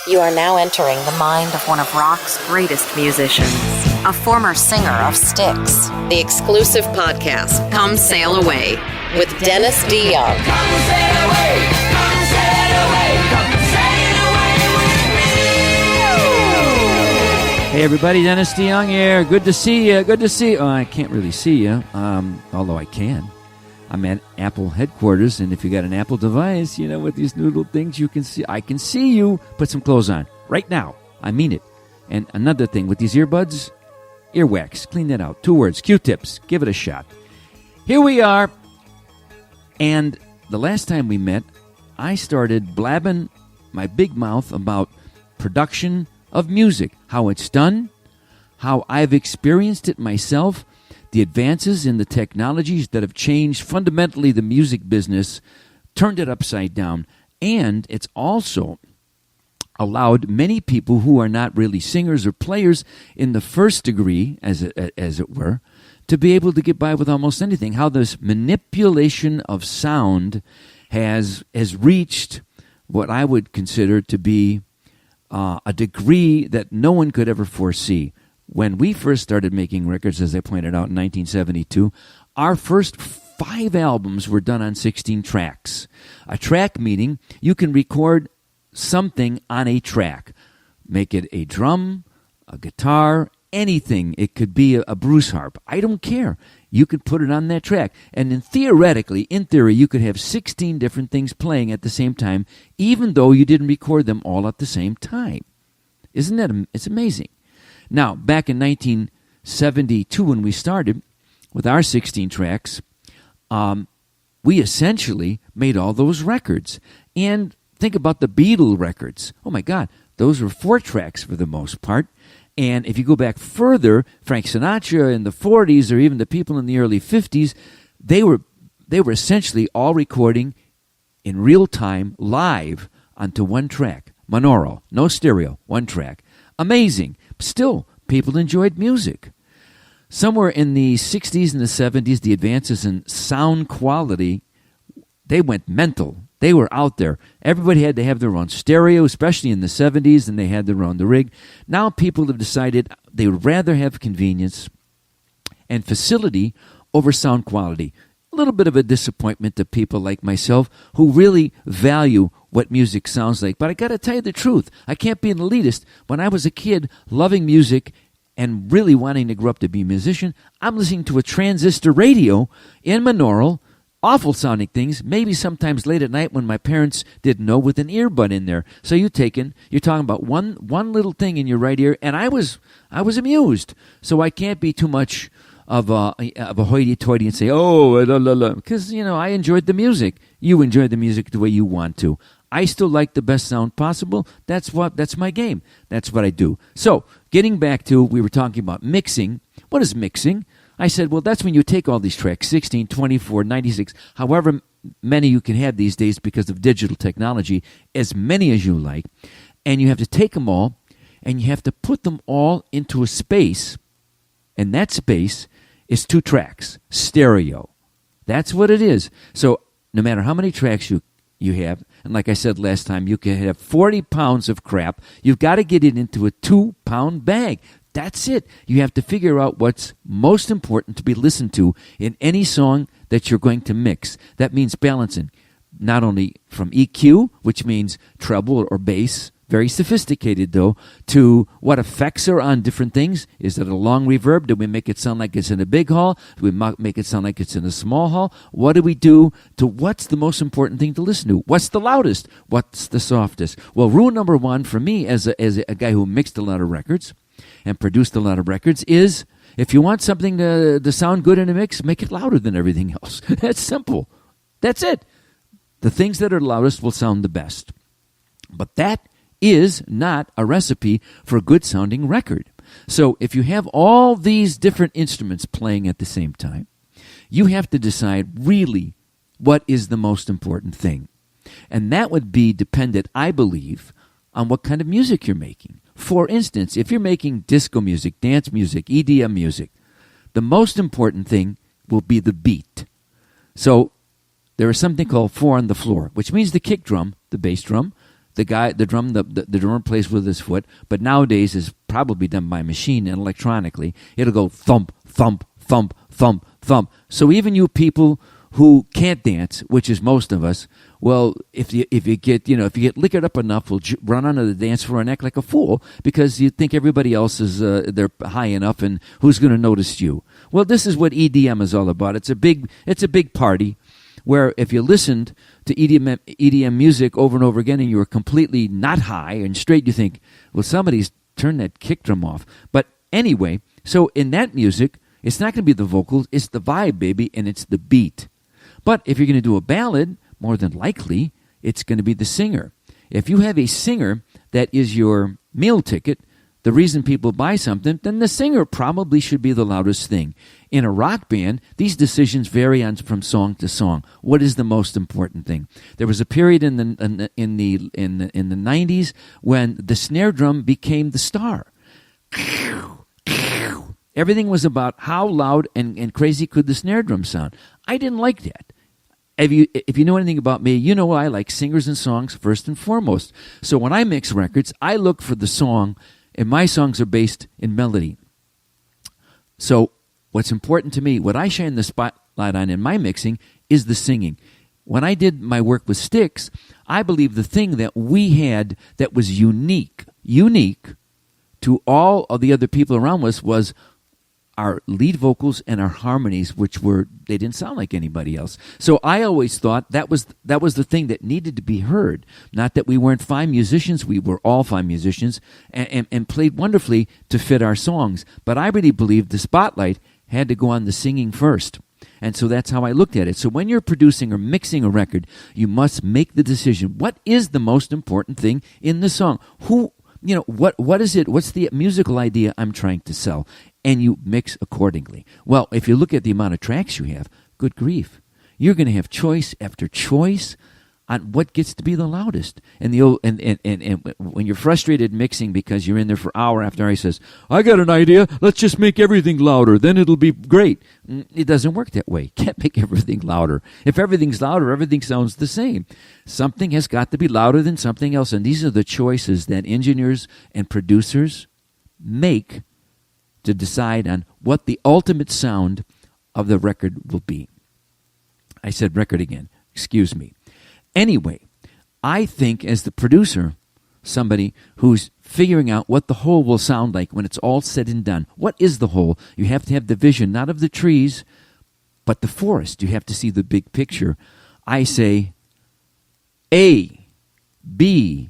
You are now entering the mind of one of rock's greatest musicians, a former singer of Styx. The exclusive podcast, Come Sail Away, with Dennis DeYoung. Come sail away, come sail away, come sail away with me. Hey everybody, Dennis DeYoung here. Good to see you. Good to see you. Oh, I can't really see you, although I can. I'm at Apple headquarters, and if you got an Apple device, you know, with these noodle things, you can see. I can see you. Put some clothes on right now. I mean it. And another thing with these earbuds, earwax. Clean that out. 2 words. Q-tips. Give it a shot. Here we are. And the last time we met, I started blabbing my big mouth about production of music, how it's done, how I've experienced it myself, the advances in the technologies that have changed fundamentally the music business, turned it upside down, and it's also allowed many people who are not really singers or players in the first degree, as it were, to be able to get by with almost anything. How this manipulation of sound has reached what I would consider to be a degree that no one could ever foresee. When we first started making records, as I pointed out in 1972, our first 5 albums were done on 16 tracks. A track meaning you can record something on a track. Make it a drum, a guitar, anything. It could be a Bruce harp. I don't care. You could put it on that track. And then theoretically, in theory, you could have 16 different things playing at the same time, even though you didn't record them all at the same time. Isn't that it's amazing? Now, back in 1972 when we started with our 16 tracks, we essentially made all those records. And think about the Beatle records. Oh my God, those were 4 tracks for the most part. And if you go back further, Frank Sinatra in the 40s or even the people in the early 50s, they were essentially all recording in real time, live, onto one track. Monaural, no stereo, one track. Amazing. Still, people enjoyed music. Somewhere in the 60s and the 70s, the advances in sound quality, they went mental. They were out there. Everybody had to have their own stereo, especially in the 70s, and they had their own rig. Now people have decided they would rather have convenience and facility over sound quality. A little bit of a disappointment to people like myself who really value what music sounds like. But I got to tell you the truth. I can't be an elitist. When I was a kid loving music and really wanting to grow up to be a musician, I'm listening to a transistor radio in Monaural, awful sounding things, maybe sometimes late at night when my parents didn't know, with an earbud in there. So you're talking about one little thing in your right ear, and I was amused. So I can't be too much of a hoity-toity and say, oh, la, la, la, because, you know, I enjoyed the music. You enjoyed the music the way you want to. I still like the best sound possible. That's my game. That's what I do. So, getting back to, we were talking about mixing. What is mixing? I said, well, that's when you take all these tracks, 16, 24, 96, however many you can have these days because of digital technology, as many as you like, and you have to take them all, and you have to put them all into a space, and that space is 2 tracks, stereo. That's what it is. So no matter how many tracks you have, and like I said last time, you can have 40 pounds of crap. You've got to get it into a 2-pound bag. That's it. You have to figure out what's most important to be listened to in any song that you're going to mix. That means balancing, not only from EQ, which means treble or bass, very sophisticated though, to what effects are on different things. Is it a long reverb? Do we make it sound like it's in a big hall? Do we make it sound like it's in a small hall? What do we do to what's the most important thing to listen to? What's the loudest? What's the softest? Well, rule number 1 for me as a guy who mixed a lot of records and produced a lot of records is, if you want something to sound good in a mix, make it louder than everything else. That's simple. That's it. The things that are loudest will sound the best. But that is not a recipe for a good-sounding record. So if you have all these different instruments playing at the same time, you have to decide really what is the most important thing. And that would be dependent, I believe, on what kind of music you're making. For instance, if you're making disco music, dance music, EDM music, the most important thing will be the beat. So there is something called 4 on the floor, which means the kick drum, the bass drum, the drummer plays with his foot, but nowadays is probably done by machine and electronically. It'll go thump, thump, thump, thump, thump. So even you people who can't dance, which is most of us, well, if you get liquored up enough, we'll run onto the dance floor and act like a fool because you think everybody else is they're high enough, and who's going to notice you? Well, this is what EDM is all about. It's a big party where if you listened to EDM music over and over again and you were completely not high and straight, you think, well, somebody's turned that kick drum off. But anyway, so in that music, it's not going to be the vocals, it's the vibe, baby, and it's the beat. But if you're going to do a ballad, more than likely, it's going to be the singer. If you have a singer that is your meal ticket, the reason people buy something, then the singer probably should be the loudest thing. In a rock band, these decisions vary from song to song. What is the most important thing? There was a period in the 90s when the snare drum became the star. Everything was about how loud and crazy could the snare drum sound. I didn't like that. If you know anything about me, you know I like singers and songs first and foremost. So when I mix records, I look for the song, and my songs are based in melody. So what's important to me, what I shine the spotlight on in my mixing is the singing. When I did my work with Styx, I believe the thing that we had that was unique to all of the other people around us was our lead vocals and our harmonies, they didn't sound like anybody else. So I always thought that was the thing that needed to be heard. Not that we weren't fine musicians, we were all fine musicians and played wonderfully to fit our songs. But I really believed the spotlight had to go on the singing first. And so that's how I looked at it. So when you're producing or mixing a record, you must make the decision. What is the most important thing in the song? What is it? What's the musical idea I'm trying to sell? And you mix accordingly. Well, if you look at the amount of tracks you have, good grief, you're going to have choice after choice on what gets to be the loudest. And when you're frustrated mixing because you're in there for hour after hour, he says, "I got an idea. Let's just make everything louder. Then it'll be great." It doesn't work that way. You can't make everything louder. If everything's louder, everything sounds the same. Something has got to be louder than something else. And these are the choices that engineers and producers make to decide on what the ultimate sound of the record will be. I said record again. Excuse me. Anyway, I think as the producer, somebody who's figuring out what the whole will sound like when it's all said and done. What is the whole? You have to have the vision, not of the trees, but the forest. You have to see the big picture. I say A, B,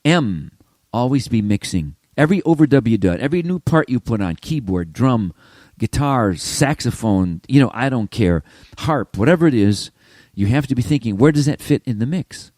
M, always be mixing. Every overdub you do, every new part you put on, keyboard, drum, guitar, saxophone, I don't care, harp, whatever it is, you have to be thinking, where does that fit in the mix?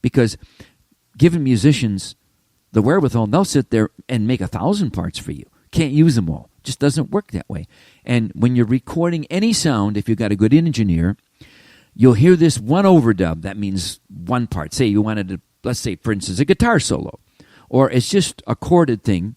Because given musicians the wherewithal, they'll sit there and make 1,000 parts for you. Can't use them all. Just doesn't work that way. And when you're recording any sound, if you've got a good engineer, you'll hear this one overdub. That means one part. Say you wanted to, let's say, for instance, a guitar solo. Or it's just a chorded thing.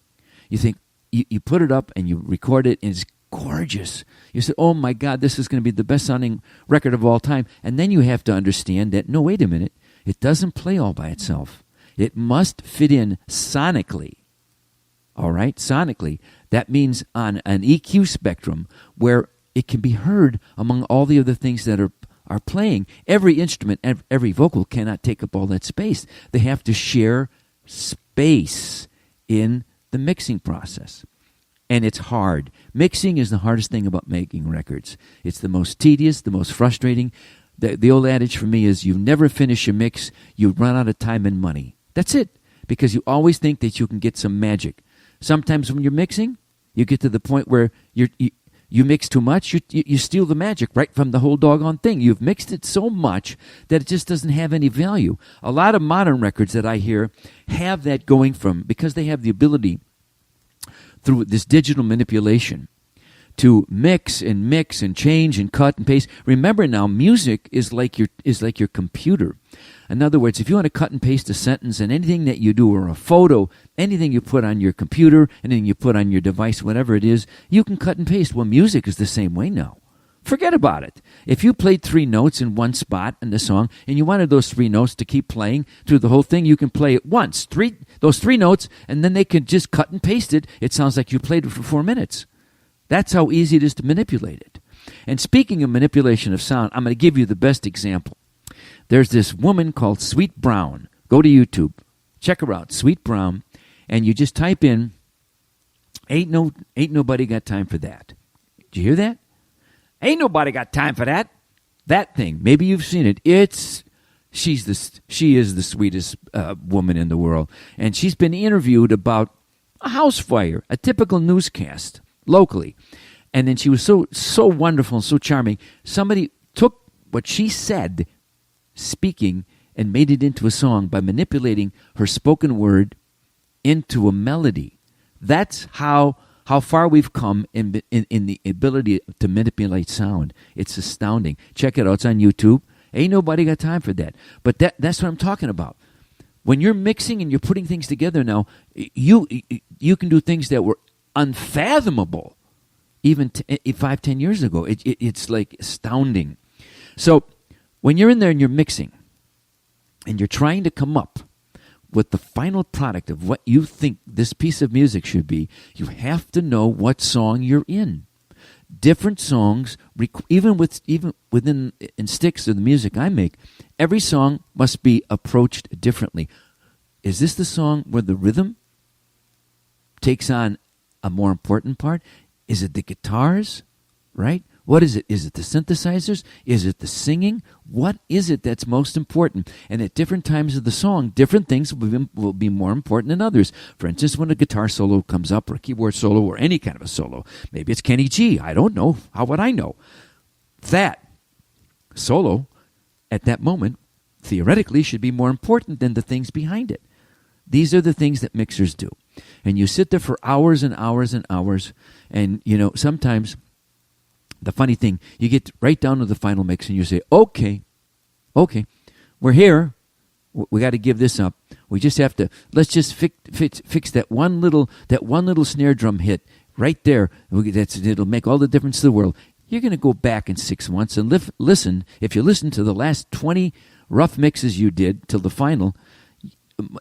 You think, you put it up and you record it, and it's gorgeous. You say, oh my God, this is going to be the best sounding record of all time. And then you have to understand that, no, wait a minute, it doesn't play all by itself. It must fit in sonically. All right, sonically. That means on an EQ spectrum where it can be heard among all the other things that are playing. Every instrument, every vocal cannot take up all that space. They have to share space in the mixing process. And it's hard. Mixing is the hardest thing about making records. It's the most tedious, the most frustrating. The old adage for me is you never finish a mix, you run out of time and money. That's it. Because you always think that you can get some magic. Sometimes when you're mixing, you get to the point where you mix too much, you steal the magic right from the whole doggone thing. You've mixed it so much that it just doesn't have any value. A lot of modern records that I hear have that going from, because they have the ability through this digital manipulation to mix and change and cut and paste. Remember now, music is like your computer. In other words, if you want to cut and paste a sentence, and anything that you do, or a photo, anything you put on your computer, anything you put on your device, whatever it is, you can cut and paste. Well, music is the same way now. Forget about it. If you played 3 notes in one spot in the song and you wanted those 3 notes to keep playing through the whole thing, you can play it once, those 3 notes, and then they can just cut and paste it. It sounds like you played it for 4 minutes. That's how easy it is to manipulate it. And speaking of manipulation of sound, I'm going to give you the best example. There's this woman called Sweet Brown. Go to YouTube. Check her out, Sweet Brown, and you just type in, ain't nobody got time for that. Did you hear that? Ain't nobody got time for that. That thing. Maybe you've seen it. She is the sweetest woman in the world. And she's been interviewed about a house fire, a typical newscast locally. And then she was so wonderful and so charming. Somebody took what she said, speaking, and made it into a song by manipulating her spoken word into a melody. That's how far we've come in the ability to manipulate sound. It's astounding. Check it out. It's on YouTube. Ain't nobody got time for that. But that's what I'm talking about. When you're mixing and you're putting things together now, you can do things that were unfathomable even 5-10 years ago. It's like astounding. So when you're in there and you're mixing and you're trying to come up with the final product of what you think this piece of music should be, you have to know what song you're in. Different songs, even within in sticks of the music I make, every song must be approached differently. Is this the song where the rhythm takes on a more important part? Is it the guitars, right? What is it? Is it the synthesizers? Is it the singing? What is it that's most important? And at different times of the song, different things will be more important than others. For instance, when a guitar solo comes up, or a keyboard solo, or any kind of a solo, maybe it's Kenny G. I don't know. How would I know? That solo at that moment, theoretically, should be more important than the things behind it. These are the things that mixers do. And you sit there for hours and hours and hours, and, sometimes the funny thing, you get right down to the final mix and you say, okay, we're here. We got to give this up. We just have to, let's just fix that one little snare drum hit right there. It'll make all the difference in the world. You're going to go back in 6 months and listen. If you listen to the last 20 rough mixes you did till the final,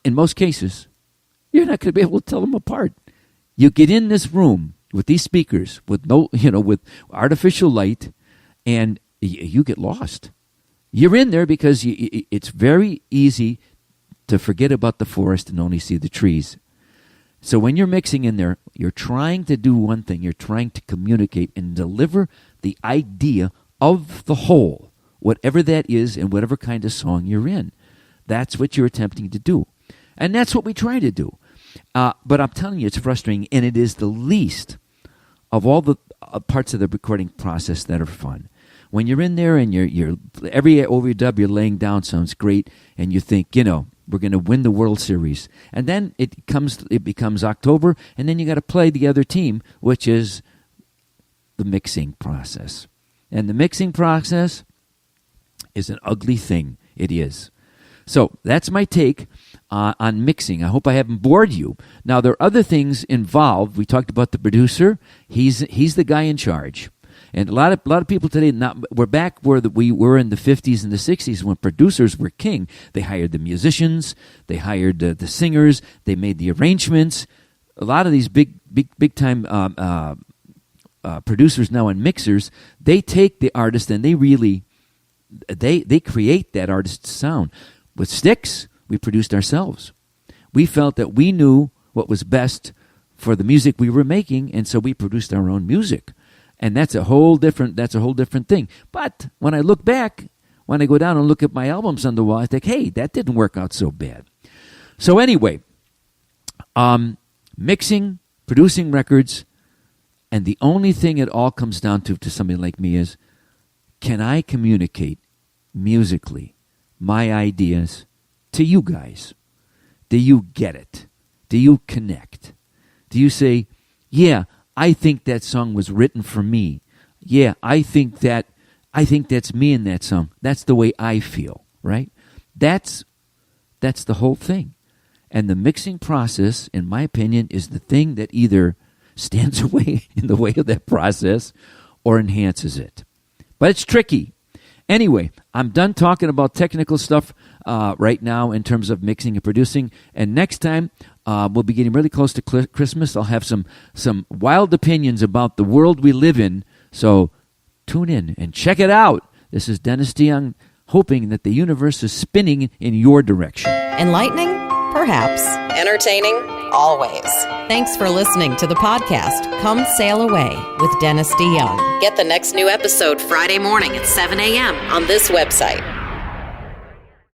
in most cases, you're not going to be able to tell them apart. You get in this room with these speakers, with with artificial light, and you get lost. You're in there because it's very easy to forget about the forest and only see the trees. So when you're mixing in there, you're trying to do one thing. You're trying to communicate and deliver the idea of the whole, whatever that is and whatever kind of song you're in. That's what you're attempting to do. And that's what we try to do. But I'm telling you, it's frustrating, and it is the least of all the parts of the recording process that are fun. When you're in there and you're every overdub you're laying down sounds great, and you think, we're going to win the World Series. And then it becomes October, and then you got to play the other team, which is the mixing process. And the mixing process is an ugly thing. It is. So that's my take on mixing. I hope I haven't bored you. Now, there are other things involved. We talked about the producer. He's the guy in charge. And a lot of people today, we're back where we were in the 50s and the 60s when producers were king. They hired the musicians. They hired the singers. They made the arrangements. A lot of these big time producers now and mixers, they take the artist and they really they create that artist's sound. With Styx, we produced ourselves. We felt that we knew what was best for the music we were making, and so we produced our own music. And that's a whole different thing. But when I look back, when I go down and look at my albums on the wall, I think, hey, that didn't work out so bad. So anyway, mixing, producing records, and the only thing it all comes down to somebody like me is, can I communicate musically my ideas to you guys? Do you get it? Do you connect? Do you say, yeah, I think that song was written for me. Yeah, I think that's me in that song. That's the way I feel, right? That's the whole thing. And the mixing process, in my opinion, is the thing that either stands away in the way of that process or enhances it. But it's tricky. Anyway, I'm done talking about technical stuff right now in terms of mixing and producing. And next time, we'll be getting really close to Christmas. I'll have some wild opinions about the world we live in. So tune in and check it out. This is Dennis DeYoung, hoping that the universe is spinning in your direction. Enlightening? Perhaps. Entertaining? Always. Thanks for listening to the podcast, Come Sail Away with Dennis DeYoung. Get the next new episode Friday morning at 7 a.m. on this website.